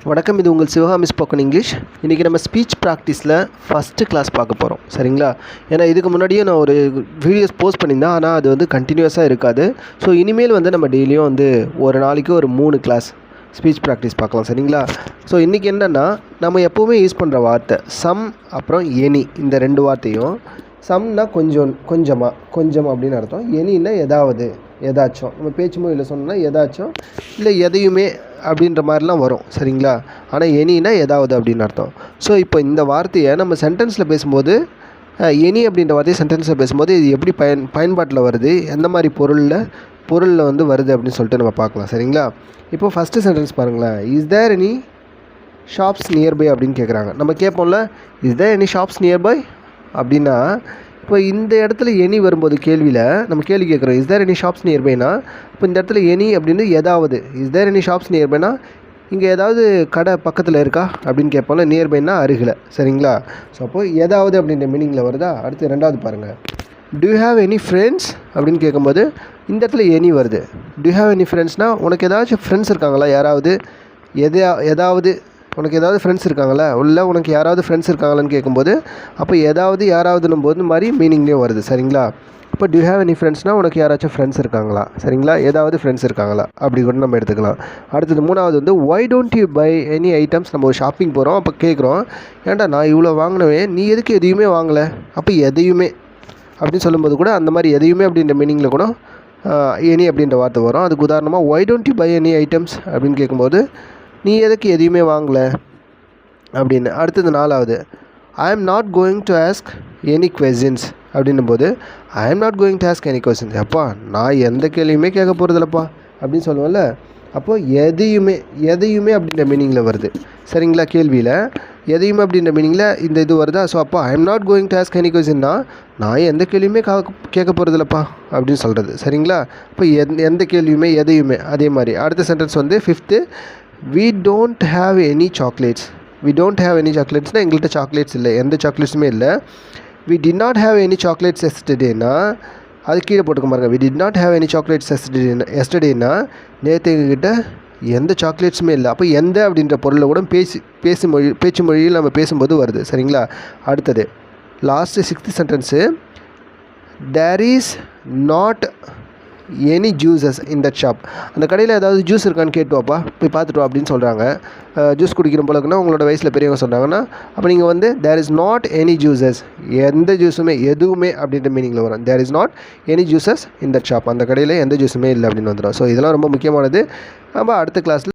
வணக்கம், இது உங்கள் சிவகாமி ஸ்போக்கன் இங்கிலீஷ். இன்றைக்கி நம்ம ஸ்பீச் ப்ராக்டிஸில் ஃபஸ்ட்டு கிளாஸ் பார்க்க போகிறோம். சரிங்களா? ஏன்னா இதுக்கு முன்னாடியே நான் ஒரு வீடியோஸ் போஸ்ட் பண்ணியிருந்தேன், ஆனால் அது வந்து கண்டினியூஸாக இருக்காது. ஸோ இனிமேல் வந்து நம்ம டெய்லியும் வந்து ஒரு நாளைக்கு ஒரு 3 கிளாஸ் ஸ்பீச் ப்ராக்டிஸ் பார்க்கலாம். சரிங்களா? ஸோ இன்றைக்கி என்னென்னா, நம்ம எப்போவுமே யூஸ் பண்ணுற வார்த்தை சம் அப்புறம் எனி, இந்த 2 வார்த்தையும். சம்னா கொஞ்சம் அப்படின்னு அர்த்தம். எனின்னா ஏதாச்சும் நம்ம பேச்சு மொழியில் சொன்னோம்னா ஏதாச்சும் இல்லை எதையுமே அப்படின்ற மாதிரிலாம் வரும். சரிங்களா? ஆனால் எனினா ஏதாவது அப்படின்னு அர்த்தம். ஸோ இப்போ இந்த வார்த்தையை நம்ம சென்டென்ஸில் பேசும்போது எனி அப்படின்ற வார்த்தையை சென்டென்ஸில் பேசும்போது இது எப்படி பயன்பாட்டில் வருது, எந்த மாதிரி பொருளில் வந்து வருது அப்படின்னு சொல்லிட்டு நம்ம பார்க்கலாம். சரிங்களா? இப்போ ஃபஸ்ட்டு சென்டென்ஸ் பாருங்களேன். Is there any shops nearby அப்படின்னு கேட்குறாங்க. நம்ம கேட்போம்ல, is there any shops nearby அப்படின்னா, இப்போ இந்த இடத்துல எனி வரும்போது கேள்வியில் நம்ம கேள்வி கேட்குறோம், இஸ் தேர் எனி ஷாப்ஸ் நியர்பைனா, இப்போ இந்த இடத்துல எனி அப்படின்னு ஏதாவது, இஸ் தேர் எனி ஷாப்ஸ் நியர்பைனா இங்கே ஏதாவது கடை பக்கத்தில் இருக்கா அப்படின்னு கேட்போம்ல. நியர்பைனா அருகில். சரிங்களா? ஸோ அப்போது ஏதாவது அப்படின்ற மீனிங்கில் வருதா. அடுத்து 2வது பாருங்கள். To you have any friends அப்படின்னு கேட்கும்போது இந்த இடத்துல எனி வருது. டு யூ ஹேவ் எனி ஃப்ரெண்ட்ஸ்னால் உனக்கு ஏதாச்சும் ஃப்ரெண்ட்ஸ் இருக்காங்களா, ஏதாவது உனக்கு ஏதாவது ஃப்ரெண்ட்ஸ் இருக்காங்களா, இல்லை உனக்கு யாராவது ஃப்ரெண்ட்ஸ் இருக்காங்களான்னு கேட்கும்போது அப்போ யாராவதுன்னும் போது இந்த மாதிரி மீனிங்லேயும் வருது. சரிங்களா? இப்போ டு ஹேவ் எனி ஃப்ரெண்ட்ஸ்னால் உனக்கு யாராச்சும் ஃப்ரெண்ட்ஸ் இருக்காங்களா. சரிங்களா? ஏதாவது ஃப்ரெண்ட்ஸ் இருக்காங்களா அப்படி கூட நம்ம எடுத்துக்கலாம். அடுத்தது 3வது வந்து why don't you buy any items. நம்ம ஒரு ஷாப்பிங் போகிறோம், அப்போ கேட்குறோம், ஏன்டா நான் இவ்வளோ வாங்கினவேன், நீ எதுக்கு எதையுமே வாங்கலை. அப்போ எதையுமே அப்படின்னு சொல்லும்போது கூட அந்த மாதிரி எதையுமே அப்படின்ற மீனிங்கில் கூட எனி அப்படின்ற வார்த்தை வரும். அதுக்கு உதாரணமாக why don't you buy any items அப்படின்னு கேட்கும்போது நீ எதுக்கு எதையுமே வாங்கலை அப்படின்னு. அடுத்தது 4வது, I am not going to ask any questions அப்படின்னும் போது I am not going to ask any questions. அப்பா நான் எந்த கேள்வியுமே கேட்க போகிறதில்லப்பா அப்படின்னு சொல்லுவோம்ல. அப்போது எதையுமே அப்படின்ற மீனிங்கில் வருது. சரிங்களா? கேள்வியில் எதையுமே அப்படின்ற மீனிங்கில் இந்த இது வருதா. ஸோ அப்போ I am not going to ask any கொஸ்டின்னா நான் எந்த கேள்வியுமே கேட்க போகிறதில்லப்பா அப்படின்னு சொல்கிறது. சரிங்களா? இப்போ எந்த கேள்வியுமே எதையுமே. அதே மாதிரி அடுத்த சென்டென்ஸ் வந்து 5th, we don't have any chocolates. னா எங்கள்கிட்ட சாக்லேட்ஸ் இல்லை, எந்த சாக்லேட்ஸுமே இல்லை. we did not have any chocolates yesterdayனா அது கீழே போட்டுக்க பாருங்க. we did not have any chocolates yesterdayனா நேற்று எங்ககிட்ட எந்த சாக்லேட்ஸுமே இல்லை. அப்போ எந்த அப்படின்ற பொருளை கூட பேச்சு மொழியில் நம்ம பேசும்போது வருது. சரிங்களா? அடுத்தது last 6th sentence, there is not any juices in that shop. அந்த கடையில் ஏதாவது ஜூஸ் இருக்கான்னு கேட்டுவாப்பா, போய் பார்த்துட்டு வா அப்படின்னு சொல்கிறாங்க. ஜூஸ் குடிக்கிற போலக்குன்னா உங்களோட வயசில் பெரியவங்க சொல்கிறாங்கன்னா அப்போ நீங்கள் வந்து there is not any juices, எந்த ஜூஸுமே எதுவுமே அப்படின்ற மீனிங்கில் வரும். There is not any juices in that shop, அந்த கடையில் எந்த ஜூஸுமே இல்லை அப்படின்னு வந்துடும். ஸோ இதெல்லாம் ரொம்ப முக்கியமானது. நம்ம அடுத்த கிளாஸில்